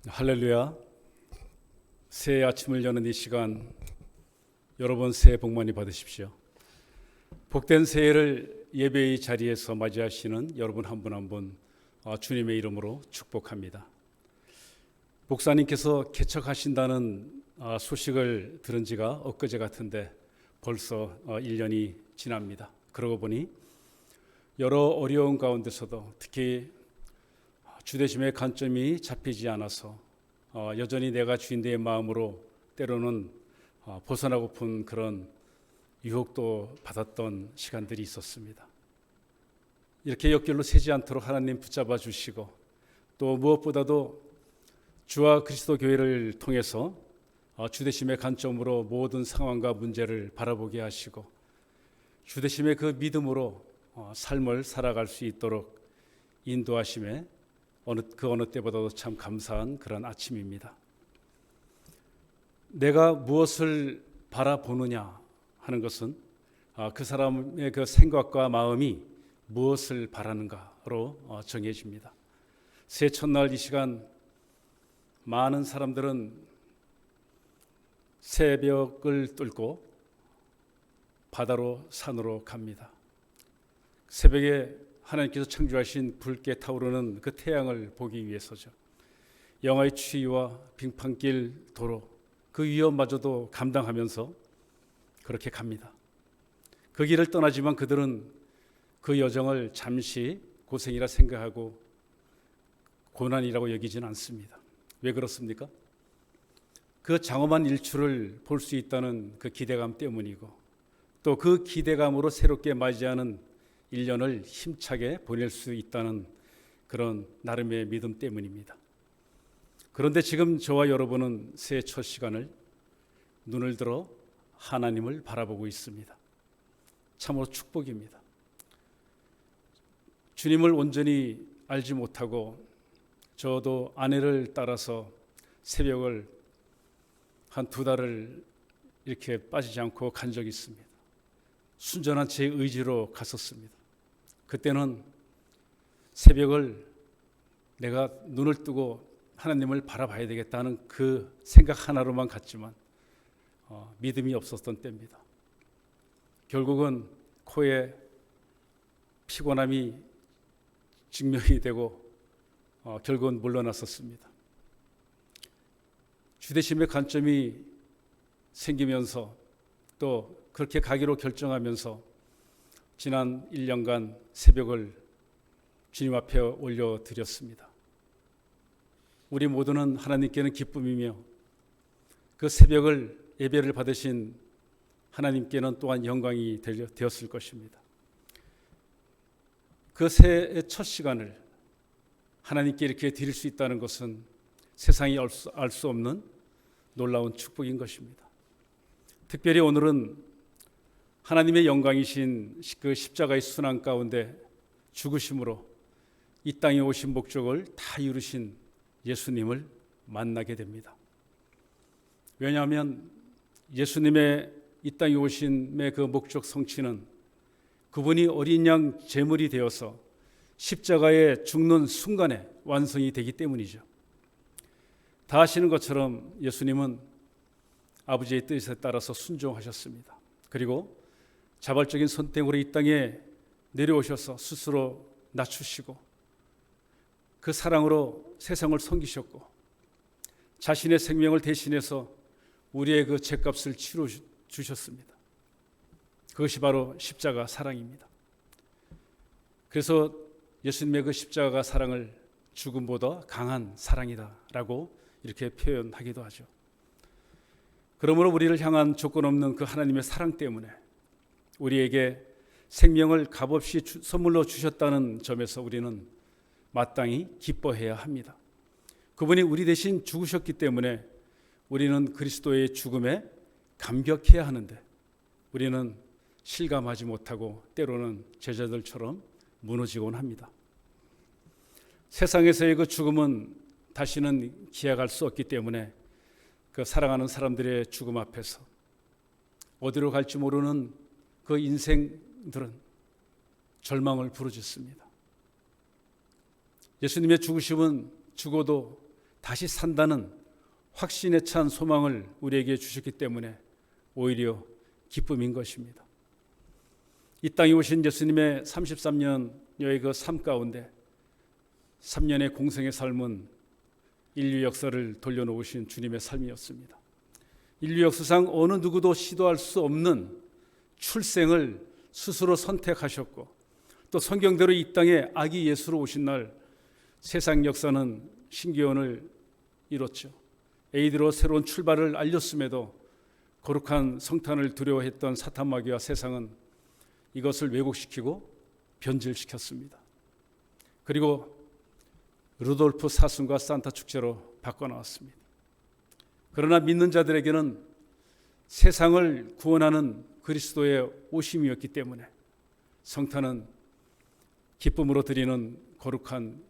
할렐루야. 새해 아침을 여는 이 시간 여러분 새해 복 많이 받으십시오. 복된 새해를 예배의 자리에서 맞이하시는 여러분 한 분 한 분 주님의 이름으로 축복합니다. 목사님께서 개척하신다는 소식을 들은 지가 엊그제 같은데 벌써 1년이 지납니다. 그러고 보니 여러 어려운 가운데서도 특히 주대심의 관점이 잡히지 않아서 여전히 내가 주인의 마음으로 때로는 벗어나고픈 그런 유혹도 받았던 시간들이 있었습니다. 이렇게 옆길로 새지 않도록 하나님 붙잡아 주시고 또 무엇보다도 주와 그리스도 교회를 통해서 주대심의 관점으로 모든 상황과 문제를 바라보게 하시고 주대심의 그 믿음으로 삶을 살아갈 수 있도록 인도하심에 어느 때보다도 참 감사한 그런 아침입니다. 내가 무엇을 바라보느냐 하는 것은 그 사람의 그 생각과 마음이 무엇을 바라는가로 정해집니다. 새해 첫날 이 시간 많은 사람들은 새벽을 뚫고 바다로 산으로 갑니다. 새벽에 하나님께서 창조하신 붉게 타오르는 그 태양을 보기 위해서죠. 영하의 추위와 빙판길 도로 그 위험마저도 감당하면서 그렇게 갑니다. 그 길을 떠나지만 그들은 그 여정을 잠시 고생이라 생각하고 고난이라고 여기지는 않습니다. 왜 그렇습니까? 그 장엄한 일출을 볼 수 있다는 그 기대감 때문이고 또 그 기대감으로 새롭게 맞이하는 1년을 힘차게 보낼 수 있다는 그런 나름의 믿음 때문입니다. 그런데 지금 저와 여러분은 새해 첫 시간을 눈을 들어 하나님을 바라보고 있습니다. 참으로 축복입니다. 주님을 온전히 알지 못하고 저도 아내를 따라서 새벽을 한 2달을 이렇게 빠지지 않고 간 적이 있습니다. 순전한 제 의지로 갔었습니다. 그때는 새벽을 내가 눈을 뜨고 하나님을 바라봐야 되겠다는 그 생각 하나로만 갔지만 믿음이 없었던 때입니다. 결국은 코에 피곤함이 증명이 되고 결국은 물러났었습니다. 주대심의 관점이 생기면서 또 그렇게 가기로 결정하면서 지난 1년간 새벽을 주님 앞에 올려드렸습니다. 우리 모두는 하나님께는 기쁨이며 그 새벽을 예배를 받으신 하나님께는 또한 영광이 되었을 것입니다. 그 새해의 첫 시간을 하나님께 이렇게 드릴 수 있다는 것은 세상이 알 수 없는 놀라운 축복인 것입니다. 특별히 오늘은 하나님의 영광이신 그 십자가의 순환 가운데 죽으심으로 이 땅에 오신 목적을 다 이루신 예수님을 만나게 됩니다. 왜냐하면 예수님의 이 땅에 오심의 그 목적 성취는 그분이 어린 양 제물이 되어서 십자가에 죽는 순간에 완성이 되기 때문이죠. 다 아시는 것처럼 예수님은 아버지의 뜻에 따라서 순종하셨습니다. 그리고 자발적인 선택으로 이 땅에 내려오셔서 스스로 낮추시고 그 사랑으로 세상을 섬기셨고 자신의 생명을 대신해서 우리의 그 죄값을 치러 주셨습니다. 그것이 바로 십자가 사랑입니다. 그래서 예수님의 그 십자가 사랑을 죽음보다 강한 사랑이다라고 이렇게 표현하기도 하죠. 그러므로 우리를 향한 조건 없는 그 하나님의 사랑 때문에 우리에게 생명을 값없이 선물로 주셨다는 점에서 우리는 마땅히 기뻐해야 합니다. 그분이 우리 대신 죽으셨기 때문에 우리는 그리스도의 죽음에 감격해야 하는데 우리는 실감하지 못하고 때로는 제자들처럼 무너지곤 합니다. 세상에서의 그 죽음은 다시는 기약할 수 없기 때문에 그 사랑하는 사람들의 죽음 앞에서 어디로 갈지 모르는 그 인생들은 절망을 부르짖습니다. 예수님의 죽으심은 죽어도 다시 산다는 확신에 찬 소망을 우리에게 주셨기 때문에 오히려 기쁨인 것입니다. 이 땅에 오신 예수님의 33년여의 그 삶 가운데 3년의 공생의 삶은 인류 역사를 돌려놓으신 주님의 삶이었습니다. 인류 역사상 어느 누구도 시도할 수 없는 출생을 스스로 선택하셨고, 또 성경대로 이 땅에 아기 예수로 오신 날 세상 역사는 신기원을 이뤘죠. 에이드로 새로운 출발을 알렸음에도 거룩한 성탄을 두려워했던 사탄 마귀와 세상은 이것을 왜곡시키고 변질시켰습니다. 그리고 루돌프 사순과 산타 축제로 바꿔나왔습니다. 그러나 믿는 자들에게는 세상을 구원하는 그리스도의 오심이었기 때문에 성탄은 기쁨으로 드리는 거룩한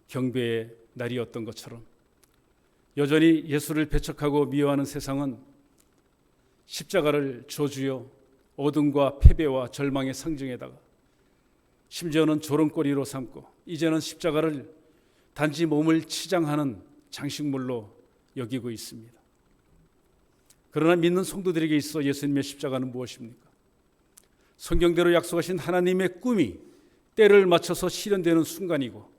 경배의 날이었던 것처럼, 여전히 예수를 배척하고 미워하는 세상은 십자가를 저주요 어둠과 패배와 절망의 상징에다가 심지어는 조롱거리로 삼고, 이제는 십자가를 단지 몸을 치장하는 장식물로 여기고 있습니다. 그러나 믿는 성도들에게 있어 예수님의 십자가는 무엇입니까? 성경대로 약속하신 하나님의 꿈이 때를 맞춰서 실현되는 순간이고,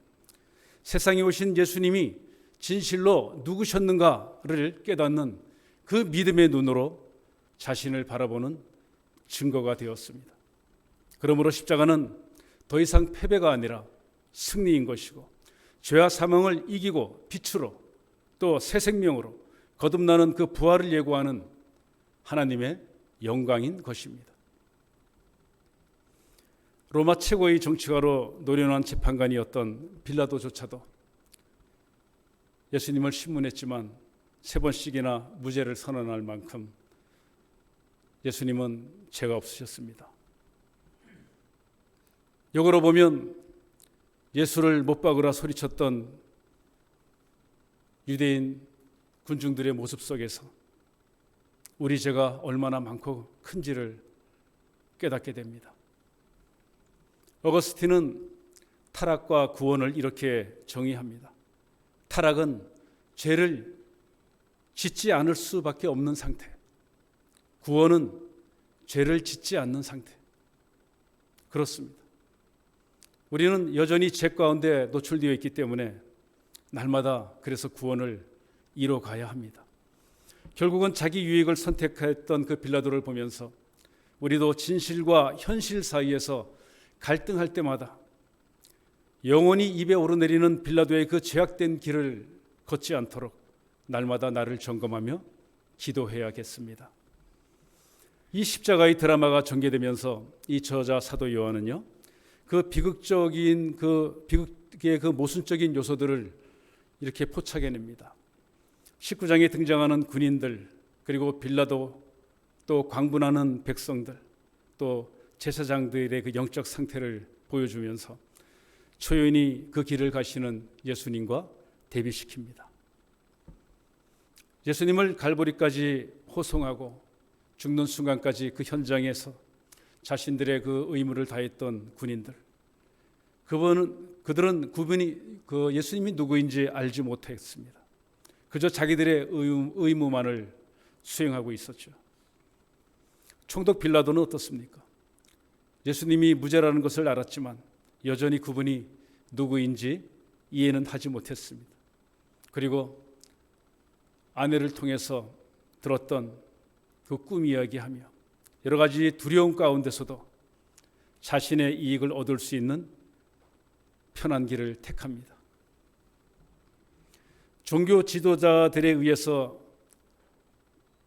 세상에 오신 예수님이 진실로 누구셨는가를 깨닫는 그 믿음의 눈으로 자신을 바라보는 증거가 되었습니다. 그러므로 십자가는 더 이상 패배가 아니라 승리인 것이고, 죄와 사망을 이기고 빛으로 또 새 생명으로 거듭나는 그 부활을 예고하는 하나님의 영광인 것입니다. 로마 최고의 정치가로 노련한 재판관이었던 빌라도조차도 예수님을 신문했지만 3번씩이나 무죄를 선언할 만큼 예수님은 죄가 없으셨습니다. 역으로 보면 예수를 못 박으라 소리쳤던 유대인 군중들의 모습 속에서 우리 죄가 얼마나 많고 큰지를 깨닫게 됩니다. 어거스틴은 타락과 구원을 이렇게 정의합니다. 타락은 죄를 짓지 않을 수밖에 없는 상태, 구원은 죄를 짓지 않는 상태. 그렇습니다. 우리는 여전히 죄 가운데 노출되어 있기 때문에 날마다 그래서 구원을 이뤄가야 합니다. 결국은 자기 유익을 선택했던 그 빌라도를 보면서 우리도 진실과 현실 사이에서 갈등할 때마다 영원히 입에 오르내리는 빌라도의 그 죄악된 길을 걷지 않도록 날마다 나를 점검하며 기도해야겠습니다. 이 십자가의 드라마가 전개되면서 이 저자 사도 요한은요, 그 비극의 그 모순적인 요소들을 이렇게 포착해냅니다. 19장에 등장하는 군인들, 그리고 빌라도, 또 광분하는 백성들, 또 제사장들의 그 영적 상태를 보여주면서 초연히 그 길을 가시는 예수님과 대비시킵니다. 예수님을 갈보리까지 호송하고 죽는 순간까지 그 현장에서 자신들의 그 의무를 다했던 군인들, 그들은 그 예수님이 누구인지 알지 못했습니다. 그저 자기들의 의무만을 수행하고 있었죠. 총독 빌라도는 어떻습니까? 예수님이 무죄라는 것을 알았지만 여전히 그분이 누구인지 이해는 하지 못했습니다. 그리고 아내를 통해서 들었던 그 꿈 이야기하며 여러 가지 두려움 가운데서도 자신의 이익을 얻을 수 있는 편한 길을 택합니다. 종교 지도자들에 의해서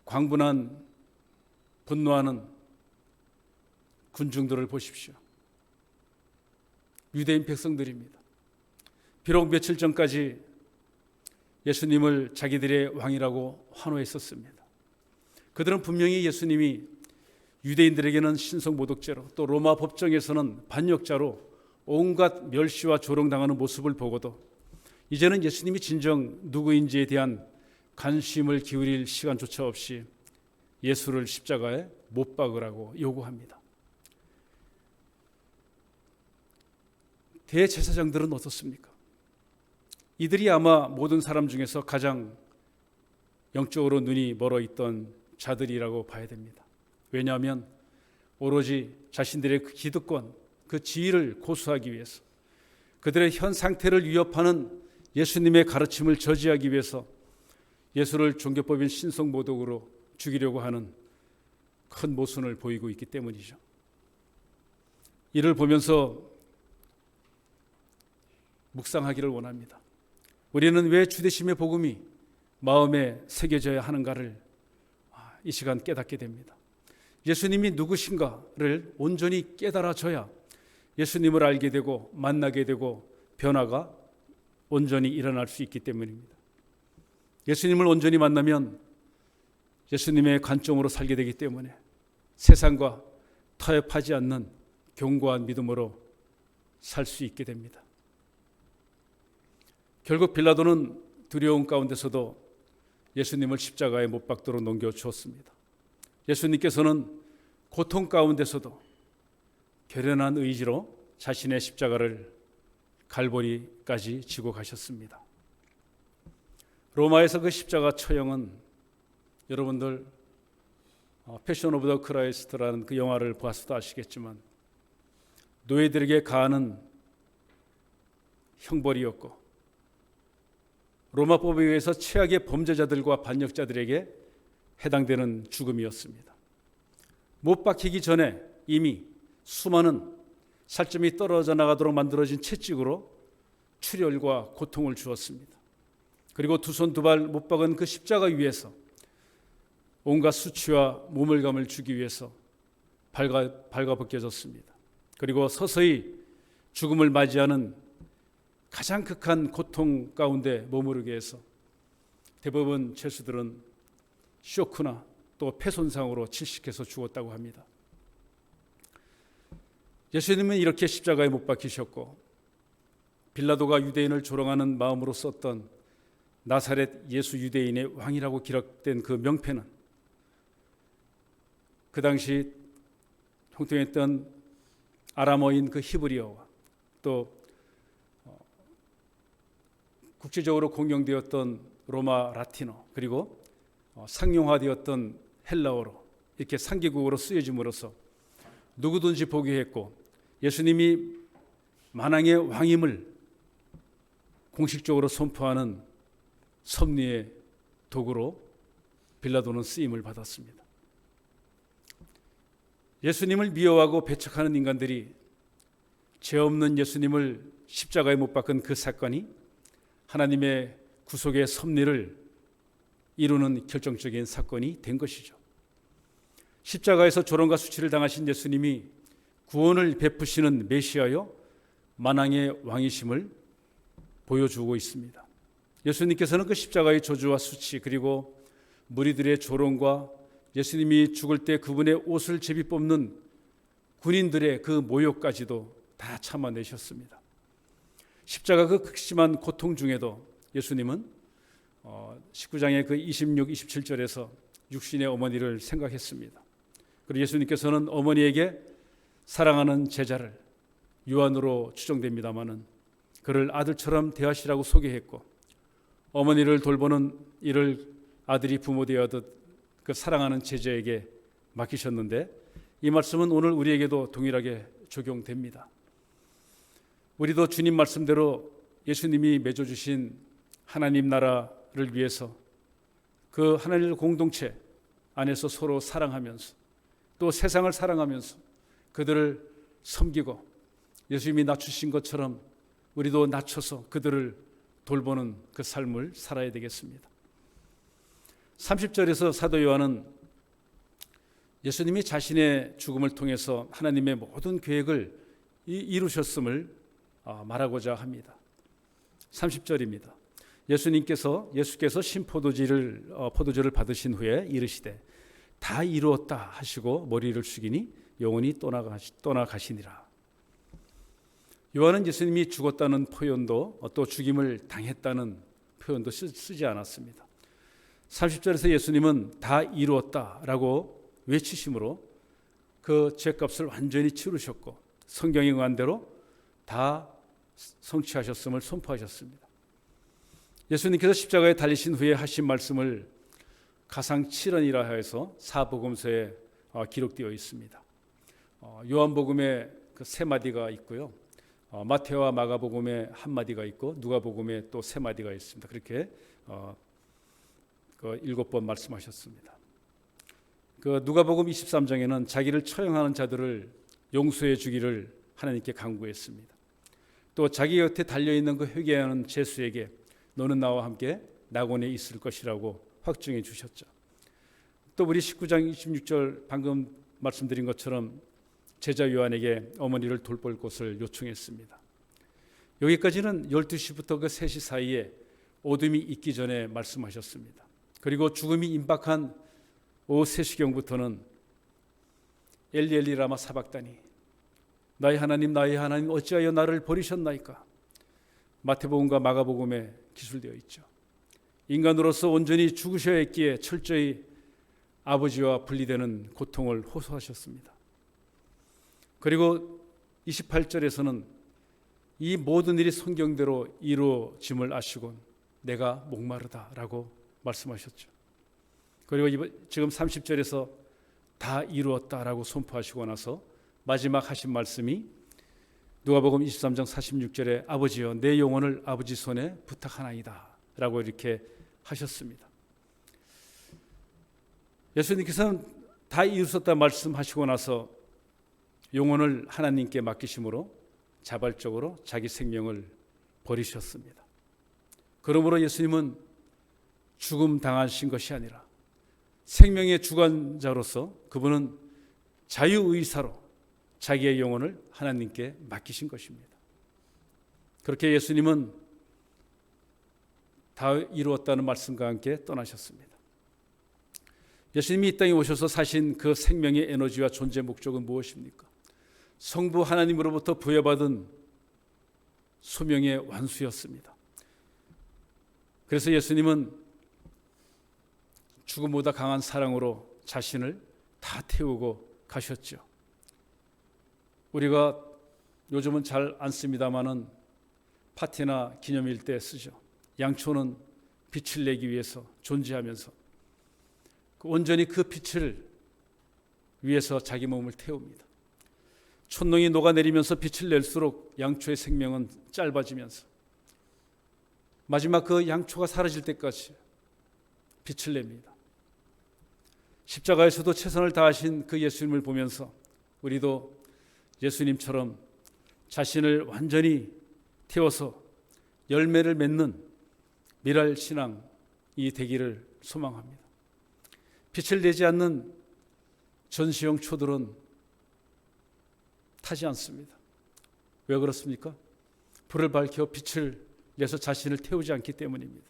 광분한 분노하는 군중들을 보십시오. 유대인 백성들입니다. 비록 며칠 전까지 예수님을 자기들의 왕이라고 환호했었습니다. 그들은 분명히 예수님이 유대인들에게는 신성모독죄로, 또 로마 법정에서는 반역자로 온갖 멸시와 조롱당하는 모습을 보고도 이제는 예수님이 진정 누구인지에 대한 관심을 기울일 시간조차 없이 예수를 십자가에 못 박으라고 요구합니다. 대제사장들은 어떻습니까? 이들이 아마 모든 사람 중에서 가장 영적으로 눈이 멀어 있던 자들이라고 봐야 됩니다. 왜냐하면 오로지 자신들의 그 기득권, 그 지위를 고수하기 위해서, 그들의 현 상태를 위협하는 예수님의 가르침을 저지하기 위해서 예수를 종교법인 신성모독으로 죽이려고 하는 큰 모순을 보이고 있기 때문이죠. 이를 보면서 묵상하기를 원합니다. 우리는 왜 주되심의 복음이 마음에 새겨져야 하는가를 이 시간 깨닫게 됩니다. 예수님이 누구신가를 온전히 깨달아져야 예수님을 알게 되고 만나게 되고 변화가 온전히 일어날 수 있기 때문입니다. 예수님을 온전히 만나면 예수님의 관점으로 살게 되기 때문에 세상과 타협하지 않는 견고한 믿음으로 살 수 있게 됩니다. 결국 빌라도는 두려움 가운데서도 예수님을 십자가에 못 박도록 넘겨주었습니다. 예수님께서는 고통 가운데서도 결연한 의지로 자신의 십자가를 갈보리까지 지고 가셨습니다. 로마에서 그 십자가 처형은 여러분들 패션 오브 더 크라이스트라는 그 영화를 보아서도 아시겠지만 노예들에게 가하는 형벌이었고 로마법에 의해서 최악의 범죄자들과 반역자들에게 해당되는 죽음이었습니다. 못 박히기 전에 이미 수많은 살점이 떨어져 나가도록 만들어진 채찍으로 출혈과 고통을 주었습니다. 그리고 두 손 두 발 못 박은 그 십자가 위에서 온갖 수치와 모멸감을 주기 위해서 발가벗겨졌습니다. 그리고 서서히 죽음을 맞이하는 가장 극한 고통 가운데 머무르게 해서 대부분 죄수들은 쇼크나 또 폐손상으로 질식해서 죽었다고 합니다. 예수님은 이렇게 십자가에 못 박히셨고 빌라도가 유대인을 조롱하는 마음으로 썼던 나사렛 예수 유대인의 왕이라고 기록된 그 명패는 그 당시 형통했던 아람어인 그 히브리어와 또 국제적으로 공용되었던 로마 라틴어 그리고 상용화되었던 헬라어로 이렇게 3개국어로 쓰여짐으로써 누구든지 보게 했고 예수님이 만왕의 왕임을 공식적으로 선포하는 섭리의 도구로 빌라도는 쓰임을 받았습니다. 예수님을 미워하고 배척하는 인간들이 죄 없는 예수님을 십자가에 못 박은 그 사건이 하나님의 구속의 섭리를 이루는 결정적인 사건이 된 것이죠. 십자가에서 조롱과 수치를 당하신 예수님이 구원을 베푸시는 메시아요 만왕의 왕이심을 보여주고 있습니다. 예수님께서는 그 십자가의 저주와 수치 그리고 무리들의 조롱과 예수님이 죽을 때 그분의 옷을 제비 뽑는 군인들의 그 모욕까지도 다 참아내셨습니다. 십자가 그 극심한 고통 중에도 예수님은 19장의 그 26, 27절에서 육신의 어머니를 생각했습니다. 그리고 예수님께서는 어머니에게 사랑하는 제자를 요한으로 추정됩니다마는 그를 아들처럼 대하시라고 소개했고 어머니를 돌보는 일을 아들이 부모 되어하듯 그 사랑하는 제자에게 맡기셨는데 이 말씀은 오늘 우리에게도 동일하게 적용됩니다. 우리도 주님 말씀대로 예수님이 맺어주신 하나님 나라를 위해서 그 하나님 공동체 안에서 서로 사랑하면서 또 세상을 사랑하면서 그들을 섬기고 예수님이 낮추신 것처럼 우리도 낮춰서 그들을 돌보는 그 삶을 살아야 되겠습니다. 30절에서 사도 요한은 예수님이 자신의 죽음을 통해서 하나님의 모든 계획을 이루셨음을 말하고자 합니다. 30절입니다. 예수께서 포도주를 받으신 후에 이르시되 다 이루었다 하시고 머리를 숙이니 영혼이 떠나가시니라. 요한은 예수님이 죽었다는 표현도 또 죽임을 당했다는 표현도 쓰지 않았습니다. 30절에서 예수님은 다 이루었다라고 외치심으로 그 죄값을 완전히 치르셨고 성경에 의한 대로 다 성취하셨음을 선포하셨습니다. 예수님께서 십자가에 달리신 후에 하신 말씀을 가상 7언이라 해서 사복음서에 기록되어 있습니다. 요한복음에 그 세 마디가 있고요. 마태와 마가복음에 한 마디가 있고 누가복음에 또 세 마디가 있습니다. 그렇게 그 7번 말씀하셨습니다. 그 누가복음 23장에는 자기를 처형하는 자들을 용서해 주기를 하나님께 간구했습니다. 또 자기 곁에 달려있는 그 회개하는 죄수에게 너는 나와 함께 낙원에 있을 것이라고 확증해 주셨죠. 또 우리 19장 26절 방금 말씀드린 것처럼 제자 요한에게 어머니를 돌볼 곳을 요청했습니다. 여기까지는 12시부터 그 3시 사이에 어둠이 있기 전에 말씀하셨습니다. 그리고 죽음이 임박한 오후 3시경부터는 엘리 엘리 라마 사박다니 나의 하나님 어찌하여 나를 버리셨나이까. 마태복음과 마가복음에 기술되어 있죠. 인간으로서 온전히 죽으셔야 했기에 철저히 아버지와 분리되는 고통을 호소하셨습니다. 그리고 28절에서는 이 모든 일이 성경대로 이루어짐을 아시곤 내가 목마르다라고 말씀하셨죠. 그리고 지금 30절에서 다 이루었다라고 선포하시고 나서 마지막 하신 말씀이 누가복음 23장 46절에 아버지여 내 영혼을 아버지 손에 부탁하나이다 라고 이렇게 하셨습니다. 예수님께서는 다 이루었다 말씀하시고 나서 영혼을 하나님께 맡기심으로 자발적으로 자기 생명을 버리셨습니다. 그러므로 예수님은 죽음 당하신 것이 아니라 생명의 주관자로서 그분은 자유의사로 자기의 영혼을 하나님께 맡기신 것입니다. 그렇게 예수님은 다 이루었다는 말씀과 함께 떠나셨습니다. 예수님이 이 땅에 오셔서 사신 그 생명의 에너지와 존재 목적은 무엇입니까? 성부 하나님으로부터 부여받은 소명의 완수였습니다. 그래서 예수님은 죽음보다 강한 사랑으로 자신을 다 태우고 가셨죠. 우리가 요즘은 잘 안 씁니다마는 파티나 기념일 때 쓰죠. 양초는 빛을 내기 위해서 존재하면서 온전히 그 빛을 위해서 자기 몸을 태웁니다. 촛농이 녹아내리면서 빛을 낼수록 양초의 생명은 짧아지면서 마지막 그 양초가 사라질 때까지 빛을 냅니다. 십자가에서도 최선을 다하신 그 예수님을 보면서 우리도 예수님처럼 자신을 완전히 태워서 열매를 맺는 미랄 신앙이 되기를 소망합니다. 빛을 내지 않는 전시용 초들은 타지 않습니다. 왜 그렇습니까? 불을 밝혀 빛을 내서 자신을 태우지 않기 때문입니다.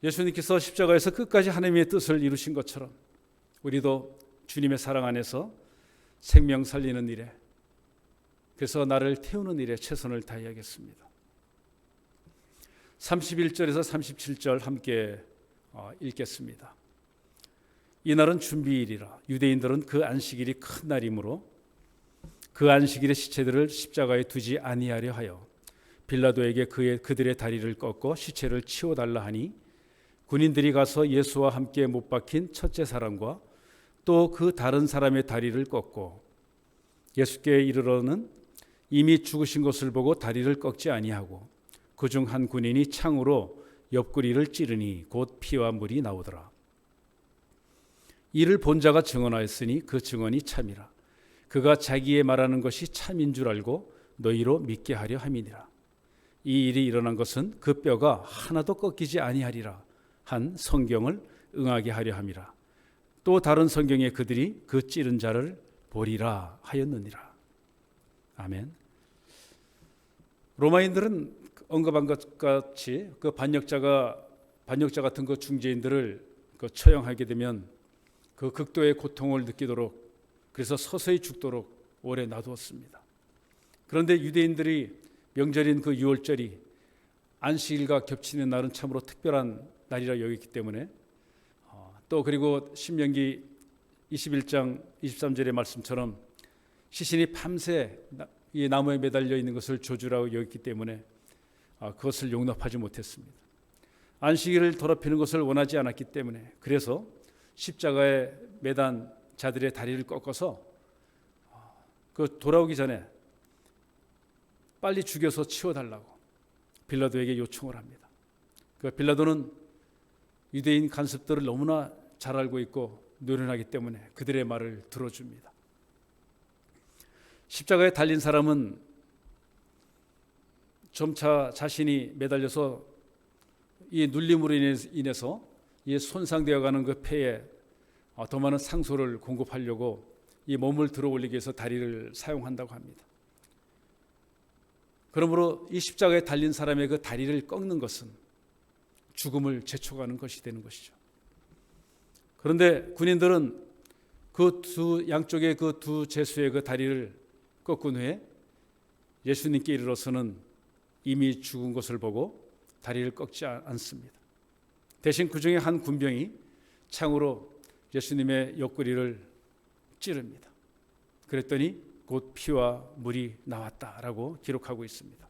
예수님께서 십자가에서 끝까지 하나님의 뜻을 이루신 것처럼 우리도 주님의 사랑 안에서 생명 살리는 일에, 그래서 나를 태우는 일에 최선을 다해야겠습니다. 31절에서 37절 함께 읽겠습니다. 이날은 준비일이라 유대인들은 그 안식일이 큰 날이므로 그 안식일의 시체들을 십자가에 두지 아니하려 하여 빌라도에게 그들의 다리를 꺾고 시체를 치워달라 하니 군인들이 가서 예수와 함께 못 박힌 첫째 사람과 또 그 다른 사람의 다리를 꺾고 예수께 이르러는 이미 죽으신 것을 보고 다리를 꺾지 아니하고 그중 한 군인이 창으로 옆구리를 찌르니 곧 피와 물이 나오더라. 이를 본 자가 증언하였으니 그 증언이 참이라. 그가 자기의 말하는 것이 참인 줄 알고 너희로 믿게 하려 함이니라. 이 일이 일어난 것은 그 뼈가 하나도 꺾이지 아니하리라 한 성경을 응하게 하려 함이라. 또 다른 성경에 그들이 그 찌른 자를 보리라 하였느니라. 아멘. 로마인들은 언급한 것 같이 그 반역자 같은 그 중재인들을 처형하게 되면 그 극도의 고통을 느끼도록, 그래서 서서히 죽도록 오래 놔두었습니다. 그런데 유대인들이 명절인 그 6월절이 안식일과 겹치는 날은 참으로 특별한 날이라 여겼기 때문에 또 그리고 신명기 21장 23절의 말씀처럼 시신이 밤새 이 나무에 매달려 있는 것을 저주라고 여겼기 때문에 그것을 용납하지 못했습니다. 안식일을 더럽히는 것을 원하지 않았기 때문에, 그래서 십자가에 매단 자들의 다리를 꺾어서 그 돌아오기 전에 빨리 죽여서 치워달라고 빌라도에게 요청을 합니다. 그 빌라도는 유대인 간습들을 너무나 잘 알고 있고 노련하기 때문에 그들의 말을 들어줍니다. 십자가에 달린 사람은 점차 자신이 매달려서 이 눌림으로 인해서 이 손상되어가는 그 폐에 더 많은 상소를 공급하려고 이 몸을 들어 올리기 위해서 다리를 사용한다고 합니다. 그러므로 이 십자가에 달린 사람의 그 다리를 꺾는 것은 죽음을 재촉하는 것이 되는 것이죠. 그런데 군인들은 그 두 양쪽의 그 두 제수의 그 다리를 꺾은 후에 예수님께 이르러서는 이미 죽은 것을 보고 다리를 꺾지 않습니다. 대신 그 중에 한 군병이 창으로 예수님의 옆구리를 찌릅니다. 그랬더니 곧 피와 물이 나왔다라고 기록하고 있습니다.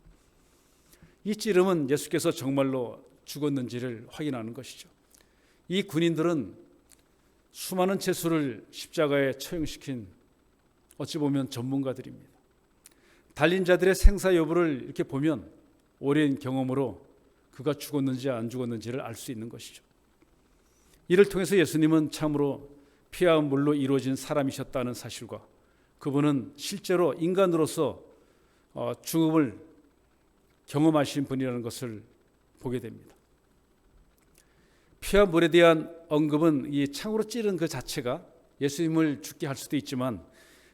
이 찌름은 예수께서 정말로 죽었는지를 확인하는 것이죠. 이 군인들은 수많은 제수를 십자가에 처형시킨 어찌 보면 전문가들입니다. 달린 자들의 생사 여부를 이렇게 보면 오랜 경험으로 그가 죽었는지 안 죽었는지를 알 수 있는 것이죠. 이를 통해서 예수님은 참으로 피와 물로 이루어진 사람이셨다는 사실과 그분은 실제로 인간으로서 죽음을 경험하신 분이라는 것을 보게 됩니다. 피와 물에 대한 언급은 이 창으로 찌른 그 자체가 예수님을 죽게 할 수도 있지만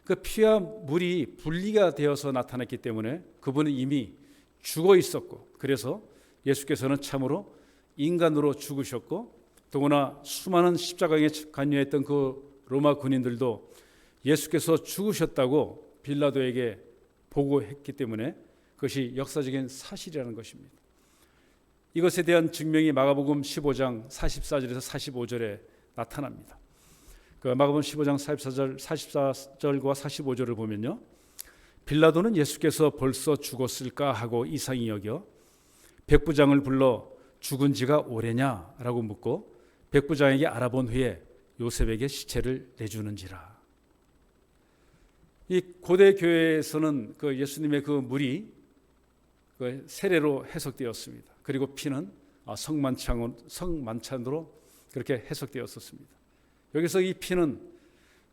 그 피와 물이 분리가 되어서 나타났기 때문에 그분은 이미 죽어 있었고, 그래서 예수께서는 참으로 인간으로 죽으셨고, 더구나 수많은 십자가에 관여했던 그 로마 군인들도 예수께서 죽으셨다고 빌라도에게 보고했기 때문에 그것이 역사적인 사실이라는 것입니다. 이것에 대한 증명이 마가복음 15장 44절에서 45절에 나타납니다. 그 마가복음 15장 44절과 45절을 보면요, 빌라도는 예수께서 벌써 죽었을까 하고 이상히 여겨 백부장을 불러 죽은 지가 오래냐라고 묻고 백부장에게 알아본 후에 요셉에게 시체를 내주는지라. 이 고대 교회에서는 그 예수님의 그 물이 그 세례로 해석되었습니다. 그리고 피는 성만찬으로 그렇게 해석되었었습니다. 여기서 이 피는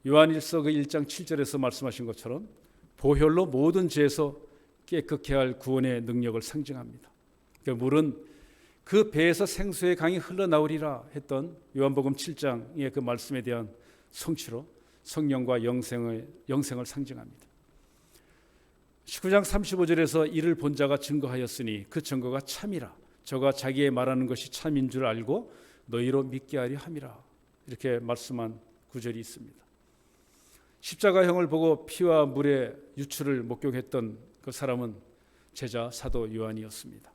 요한일서 그 1장 7절에서 말씀하신 것처럼 보혈로 모든 죄에서 깨끗게 할 구원의 능력을 상징합니다. 그 물은 그 배에서 생수의 강이 흘러나오리라 했던 요한복음 7장의 그 말씀에 대한 성취로 성령과 영생을 상징합니다. 19장 35절에서 이를 본 자가 증거하였으니 그 증거가 참이라. 저가 자기의 말하는 것이 참인 줄 알고 너희로 믿게 하려 함이라. 이렇게 말씀한 구절이 있습니다. 십자가형을 보고 피와 물의 유출을 목격했던 그 사람은 제자 사도 요한이었습니다.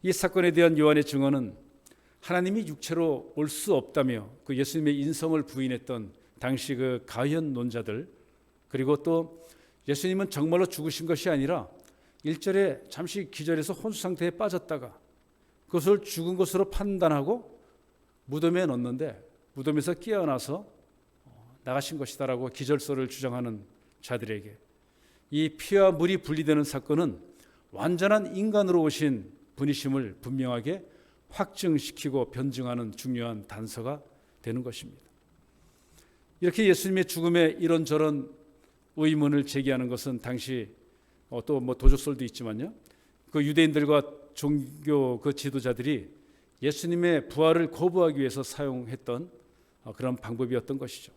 이 사건에 대한 요한의 증언은 하나님이 육체로 올 수 없다며 그 예수님의 인성을 부인했던 당시 그 가현론자들, 그리고 또 예수님은 정말로 죽으신 것이 아니라 일절에 잠시 기절해서 혼수 상태에 빠졌다가 그것을 죽은 것으로 판단하고 무덤에 넣었는데 무덤에서 깨어나서 나가신 것이다라고 기절설을 주장하는 자들에게 이 피와 물이 분리되는 사건은 완전한 인간으로 오신 분이심을 분명하게 확증시키고 변증하는 중요한 단서가 되는 것입니다. 이렇게 예수님의 죽음에 이런저런 의문을 제기하는 것은 당시 또 도적설도 있지만요, 그 유대인들과 종교 그 지도자들이 예수님의 부활을 거부하기 위해서 사용했던 그런 방법이었던 것이죠.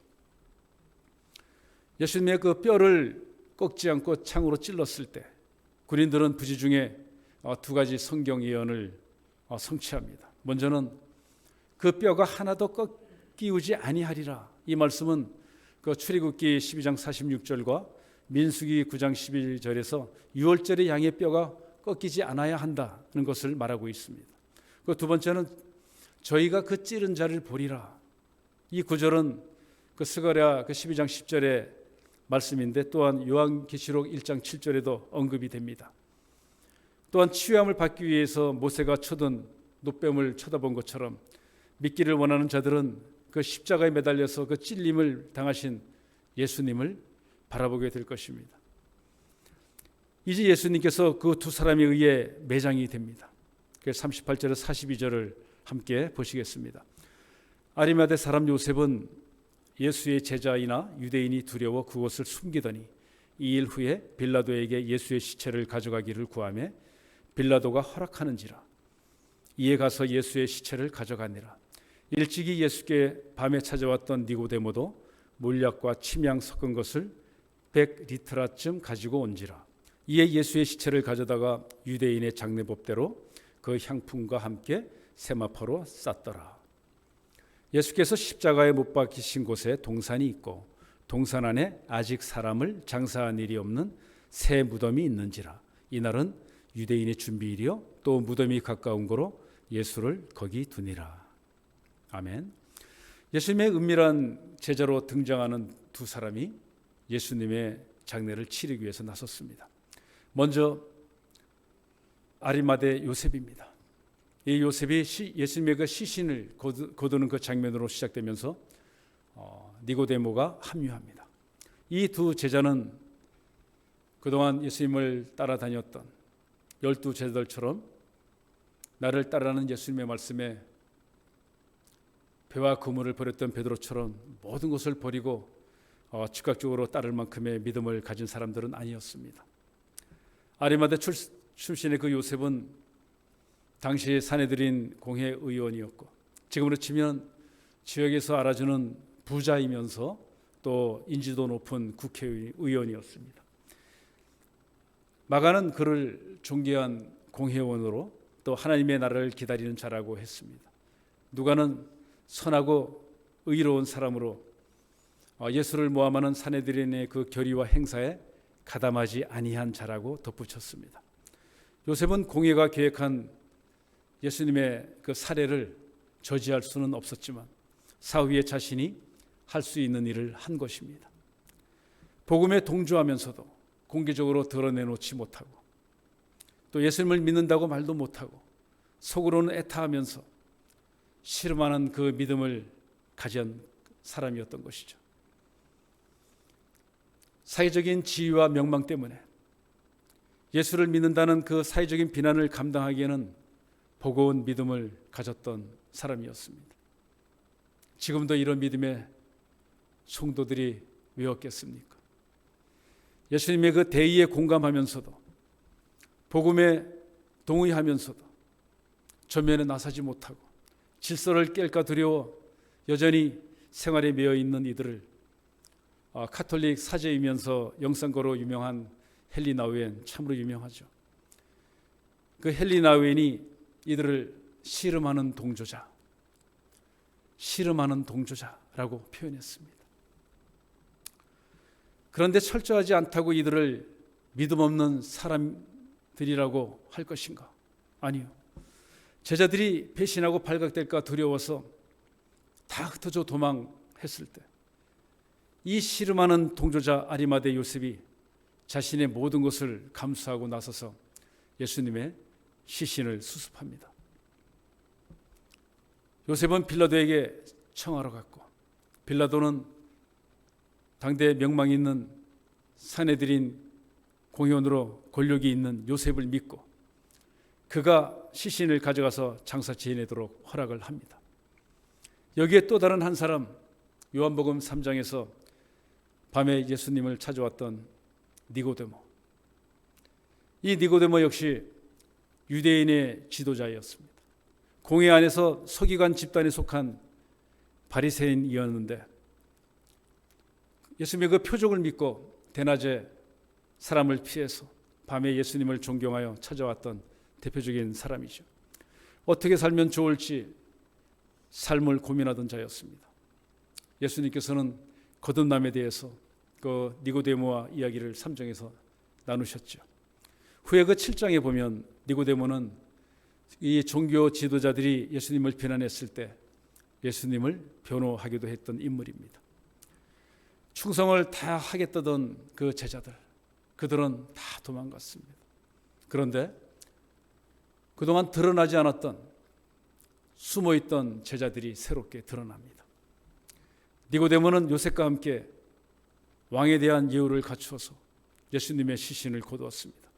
예수님의 그 뼈를 꺾지 않고 창으로 찔렀을 때 군인들은 부지 중에 두 가지 성경 예언을 성취합니다. 먼저는 그 뼈가 하나도 꺾이우지 아니하리라. 이 말씀은 그 출애굽기 12장 46절과 민수기 9장 11절에서 유월절의 양의 뼈가 꺾이지 않아야 한다는 것을 말하고 있습니다. 그 두 번째는 저희가 그 찌른 자를 보리라. 이 구절은 그 스가랴 그 12장 10절의 말씀인데 또한 요한계시록 1장 7절에도 언급이 됩니다. 또한 치유함을 받기 위해서 모세가 쳐든 노뱀을 쳐다본 것처럼 믿기를 원하는 자들은 그 십자가에 매달려서 그 찔림을 당하신 예수님을 바라보게 될 것입니다. 이제 예수님께서 그 두 사람에 의해 매장이 됩니다. 38절에서 42절을 함께 보시겠습니다. 아리마대 사람 요셉은 예수의 제자이나 유대인이 두려워 그것을 숨기더니 2일 후에 빌라도에게 예수의 시체를 가져가기를 구하매 빌라도가 허락하는지라. 이에 가서 예수의 시체를 가져가니라. 일찍이 예수께 밤에 찾아왔던 니고데모도 몰약과 침향 섞은 것을 100리트라쯤 가지고 온지라. 이에 예수의 시체를 가져다가 유대인의 장례법대로 그 향품과 함께 세마포로 쌌더라. 예수께서 십자가에 못 박히신 곳에 동산이 있고 동산 안에 아직 사람을 장사한 일이 없는 새 무덤이 있는지라. 이날은 유대인의 준비일이요 또 무덤이 가까운 거로 예수를 거기 두니라. 아멘. 예수님의 은밀한 제자로 등장하는 두 사람이 예수님의 장례를 치르기 위해서 나섰습니다. 먼저 아리마대 요셉입니다. 이 요셉이 예수님의 그 시신을 거두는 그 장면으로 시작되면서 니고데모가 합류합니다. 이 두 제자는 그동안 예수님을 따라다녔던 12제자들처럼 나를 따르는 예수님의 말씀에 배와 그물을 버렸던 베드로처럼 모든 것을 버리고 즉각적으로 따를 만큼의 믿음을 가진 사람들은 아니었습니다. 아리마대 출신의 그 요셉은 당시 사내들인 공회의원이었고 지금으로 치면 지역에서 알아주는 부자이면서 또 인지도 높은 국회의원이었습니다. 마가는 그를 존귀한 공회의원으로 또 하나님의 나라를 기다리는 자라고 했습니다. 누가는 선하고 의로운 사람으로 예수를 모함하는 사내들인의 그 결의와 행사에 가담하지 아니한 자라고 덧붙였습니다. 요셉은 공회가 계획한 예수님의 그 사례를 저지할 수는 없었지만 사후에 자신이 할 수 있는 일을 한 것입니다. 복음에 동조하면서도 공개적으로 드러내놓지 못하고 또 예수님을 믿는다고 말도 못하고 속으로는 애타하면서 씨름하는 그 믿음을 가진 사람이었던 것이죠. 사회적인 지위와 명망 때문에 예수를 믿는다는 그 사회적인 비난을 감당하기에는 버거운 믿음을 가졌던 사람이었습니다. 지금도 이런 믿음의 성도들이 왜 없겠습니까? 예수님의 그 대의에 공감하면서도 복음에 동의하면서도 전면에 나서지 못하고 질서를 깰까 두려워 여전히 생활에 매여 있는 이들을 카톨릭 사제이면서 영상거로 유명한 헨리 나우엔 참으로 유명하죠. 그 헨리 나우엔이 이들을 씨름하는 동조자라고 표현했습니다. 그런데 철저하지 않다고 이들을 믿음 없는 사람들이라고 할 것인가? 아니요. 제자들이 배신하고 발각될까 두려워서 다 흩어져 도망했을 때 이 씨름하는 동조자 아리마대 요셉이 자신의 모든 것을 감수하고 나서서 예수님의 시신을 수습합니다. 요셉은 빌라도에게 청하러 갔고 빌라도는 당대 명망 있는 사내들인 공회원으로 권력이 있는 요셉을 믿고 그가 시신을 가져가서 장사 지내도록 허락을 합니다. 여기에 또 다른 한 사람 요한복음 3장에서 밤에 예수님을 찾아왔던 니고데모. 이 니고데모 역시 유대인의 지도자였습니다. 공회 안에서 서기관 집단에 속한 바리새인이었는데 예수님의 그 표적을 믿고 대낮에 사람을 피해서 밤에 예수님을 존경하여 찾아왔던 대표적인 사람이죠. 어떻게 살면 좋을지 삶을 고민하던 자였습니다. 예수님께서는 거듭남에 대해서 그 니고데모와 이야기를 3장에서 나누셨죠. 후에 그 7장에 보면 니고데모는 이 종교 지도자들이 예수님을 비난했을 때 예수님을 변호하기도 했던 인물입니다. 충성을 다 하겠다던 그 제자들, 그들은 다 도망갔습니다. 그런데 그동안 드러나지 않았던 숨어있던 제자들이 새롭게 드러납니다. 니고데모는 요셉과 함께 왕에 대한 예우를 갖추어서 예수님의 시신을 거두었습니다.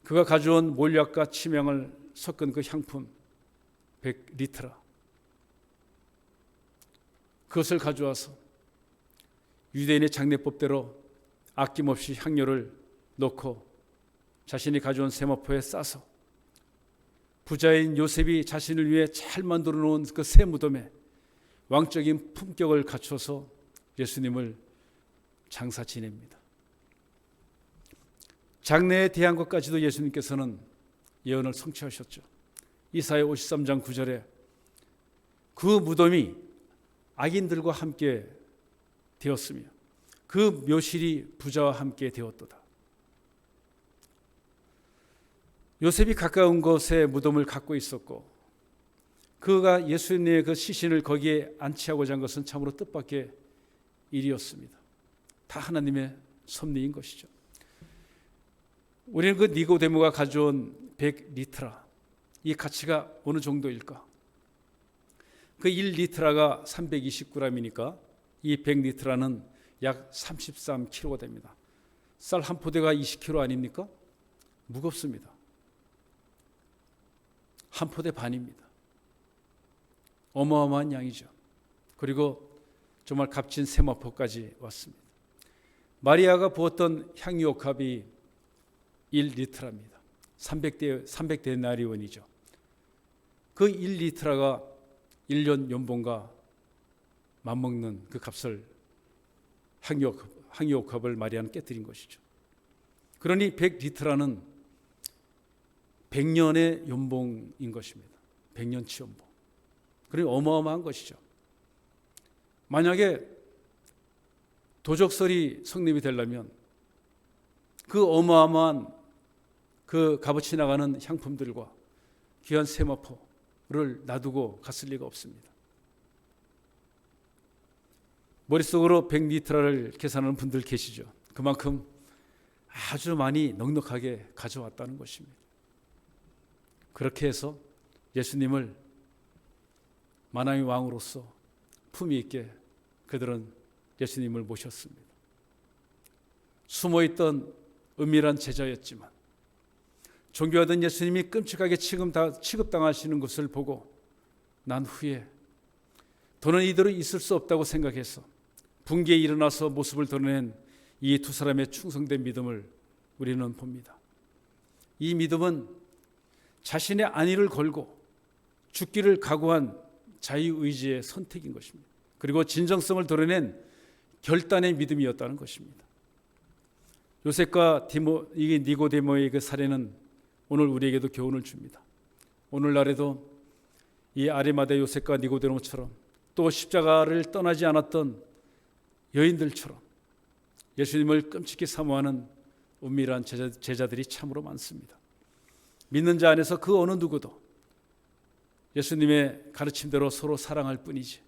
그가 가져온 몰약과 치명을 섞은 그 향품 100리트라, 그것을 가져와서 유대인의 장례법대로 아낌없이 향료를 넣고 자신이 가져온 세마포에 싸서 부자인 요셉이 자신을 위해 잘 만들어 놓은 그 새 무덤에 왕적인 품격을 갖춰서 예수님을 장사 지냅니다. 장례에 대한 것까지도 예수님께서는 예언을 성취하셨죠. 이사야 53장 9절에 그 무덤이 악인들과 함께 되었으며 그 묘실이 부자와 함께 되었도다. 요셉이 가까운 곳에 무덤을 갖고 있었고 그가 예수님의 그 시신을 거기에 안치하고자 한 것은 참으로 뜻밖의 일이었습니다. 다 하나님의 섭리인 것이죠. 우리는 그 니고데모가 가져온 100리트라, 이 가치가 어느 정도일까? 그 1리트라가 320g이니까 이 100리트라는 약 33kg가 됩니다. 쌀 한 포대가 20kg 아닙니까? 무겁습니다. 한 포대 반입니다. 어마어마한 양이죠. 그리고 정말 값진 세마포까지 왔습니다. 마리아가 부었던 향유옥합이 1리트라입니다. 300데나리온이죠. 그 1리트라가 1년 연봉과 맞먹는 그 값을 향유옥합을 마리아는 깨뜨린 것이죠. 그러니 100리트라는 100년의 연봉인 것입니다. 100년치 연봉. 그러니 어마어마한 것이죠. 만약에 도적설이 성립이 되려면 그 어마어마한 그 값어치 나가는 향품들과 귀한 세마포를 놔두고 갔을 리가 없습니다. 머릿속으로 100리트라를 계산하는 분들 계시죠. 그만큼 아주 많이 넉넉하게 가져왔다는 것입니다. 그렇게 해서 예수님을 만왕의 왕으로서 품위 있게 그들은 예수님을 모셨습니다. 숨어있던 은밀한 제자였지만 존귀하던 예수님이 끔찍하게 취급당하시는 것을 보고 난 후에 더는 이대로 있을 수 없다고 생각해서 분기에 일어나서 모습을 드러낸 이 두 사람의 충성된 믿음을 우리는 봅니다. 이 믿음은 자신의 안위를 걸고 죽기를 각오한 자유의지의 선택인 것입니다. 그리고 진정성을 드러낸 결단의 믿음이었다는 것입니다. 요셉과 니고데모의 그 사례는 오늘 우리에게도 교훈을 줍니다. 오늘날에도 이 아리마대 요셉과 니고데모처럼 또 십자가를 떠나지 않았던 여인들처럼 예수님을 끔찍히 사모하는 은밀한 제자들이 참으로 많습니다. 믿는 자 안에서 그 어느 누구도 예수님의 가르침대로 서로 사랑할 뿐이지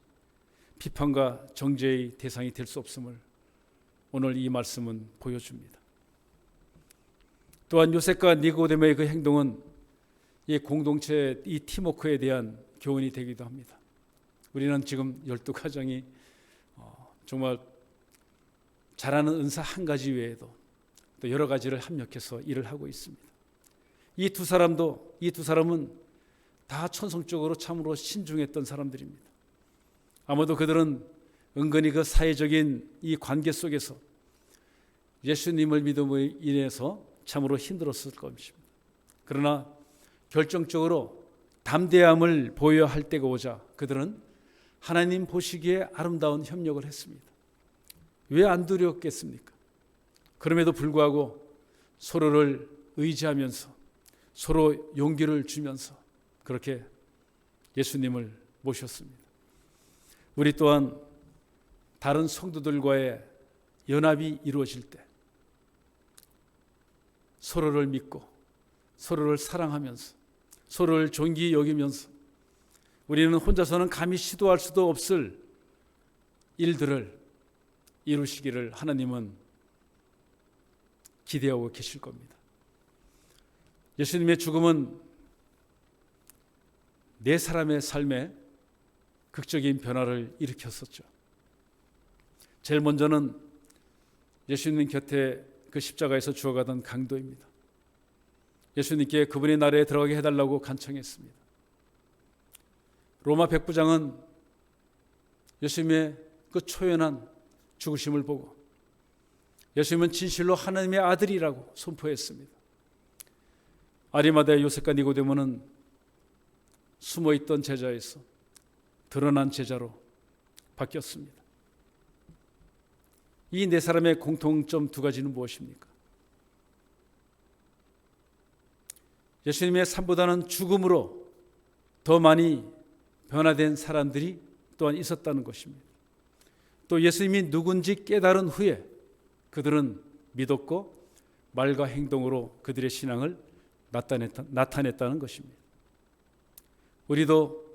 비판과 정죄의 대상이 될 수 없음을 오늘 이 말씀은 보여줍니다. 또한 요셉과 니고데모의 그 행동은 이 공동체, 이 팀워크에 대한 교훈이 되기도 합니다. 우리는 지금 12가정이 정말 잘하는 은사 한 가지 외에도 또 여러 가지를 합력해서 일을 하고 있습니다. 이 두 사람은 다 천성적으로 참으로 신중했던 사람들입니다. 아마도 그들은 은근히 그 사회적인 이 관계 속에서 예수님을 믿음으로 인해서 참으로 힘들었을 것입니다. 그러나 결정적으로 담대함을 보여야 할 때가 오자 그들은 하나님 보시기에 아름다운 협력을 했습니다. 왜 안 두려웠겠습니까? 그럼에도 불구하고 서로를 의지하면서 서로 용기를 주면서 그렇게 예수님을 모셨습니다. 우리 또한 다른 성도들과의 연합이 이루어질 때 서로를 믿고 서로를 사랑하면서 서로를 존귀히 여기면서 우리는 혼자서는 감히 시도할 수도 없을 일들을 이루시기를 하나님은 기대하고 계실 겁니다. 예수님의 죽음은 네 사람의 삶에 극적인 변화를 일으켰었죠. 제일 먼저는 예수님 곁에 그 십자가에서 죽어가던 강도입니다. 예수님께 그분의 나라에 들어가게 해달라고 간청했습니다. 로마 백부장은 예수님의 그 초연한 죽으심을 보고 예수님은 진실로 하나님의 아들이라고 선포했습니다. 아리마다의 요셉과 니고데모는 숨어있던 제자에서 드러난 제자로 바뀌었습니다. 이 네 사람의 공통점 두 가지는 무엇입니까? 예수님의 삶보다는 죽음으로 더 많이 변화된 사람들이 또한 있었다는 것입니다. 또 예수님이 누군지 깨달은 후에 그들은 믿었고 말과 행동으로 그들의 신앙을 나타냈다는 것입니다. 우리도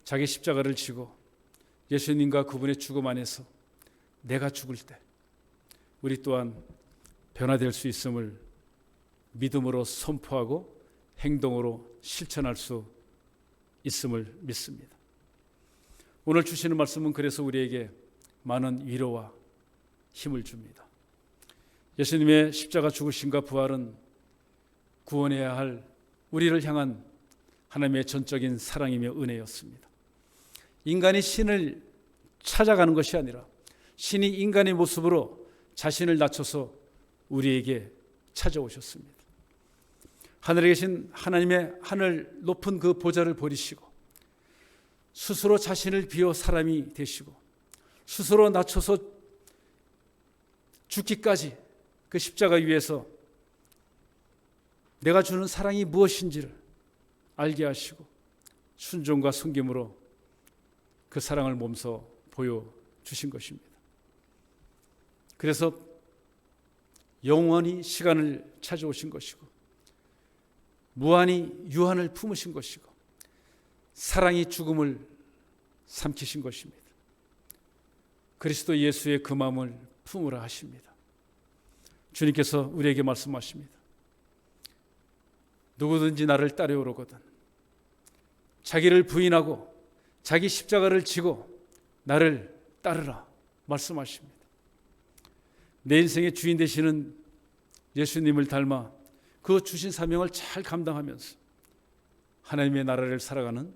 자기 십자가를 지고 예수님과 그분의 죽음 안에서 내가 죽을 때 우리 또한 변화될 수 있음을 믿음으로 선포하고 행동으로 실천할 수 있음을 믿습니다. 오늘 주시는 말씀은 그래서 우리에게 많은 위로와 힘을 줍니다. 예수님의 십자가 죽으심과 부활은 구원해야 할 우리를 향한 하나님의 전적인 사랑이며 은혜였습니다. 인간이 신을 찾아가는 것이 아니라 신이 인간의 모습으로 자신을 낮춰서 우리에게 찾아오셨습니다. 하늘에 계신 하나님의 하늘 높은 그 보좌를 버리시고 스스로 자신을 비워 사람이 되시고 스스로 낮춰서 죽기까지 그 십자가 위에서 내가 주는 사랑이 무엇인지를 알게 하시고 순종과 섬김으로 그 사랑을 몸소 보여주신 것입니다. 그래서 영원히 시간을 찾아오신 것이고 무한히 유한을 품으신 것이고 사랑이 죽음을 삼키신 것입니다. 그리스도 예수의 그 마음을 품으라 하십니다. 주님께서 우리에게 말씀하십니다. 누구든지 나를 따라오려거든 자기를 부인하고 자기 십자가를 지고 나를 따르라 말씀하십니다. 내 인생의 주인 되시는 예수님을 닮아 그 주신 사명을 잘 감당하면서 하나님의 나라를 살아가는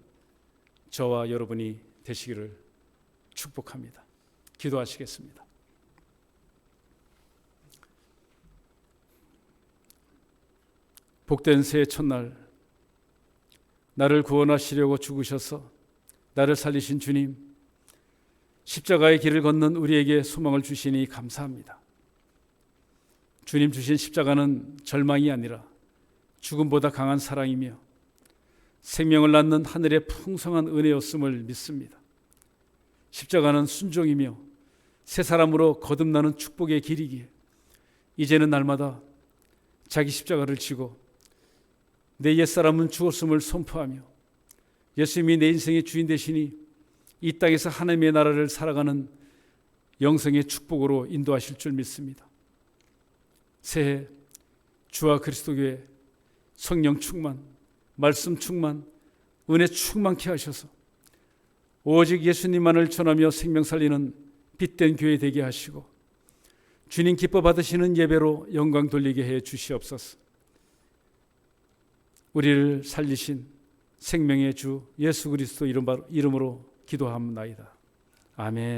저와 여러분이 되시기를 축복합니다. 기도하시겠습니다. 복된 새해 첫날 나를 구원하시려고 죽으셔서 나를 살리신 주님, 십자가의 길을 걷는 우리에게 소망을 주시니 감사합니다. 주님 주신 십자가는 절망이 아니라 죽음보다 강한 사랑이며 생명을 낳는 하늘의 풍성한 은혜였음을 믿습니다. 십자가는 순종이며 새 사람으로 거듭나는 축복의 길이기에 이제는 날마다 자기 십자가를 지고 내 옛사람은 죽었음을 선포하며 예수님이 내 인생의 주인 되시니 이 땅에서 하나님의 나라를 살아가는 영생의 축복으로 인도하실 줄 믿습니다. 새해 주와 그리스도 교회 성령 충만, 말씀 충만, 은혜 충만케 하셔서 오직 예수님만을 전하며 생명 살리는 빛된 교회 되게 하시고 주님 기뻐 받으시는 예배로 영광 돌리게 해 주시옵소서. 우리를 살리신 생명의 주 예수 그리스도 이름으로 기도합나이다. 아멘.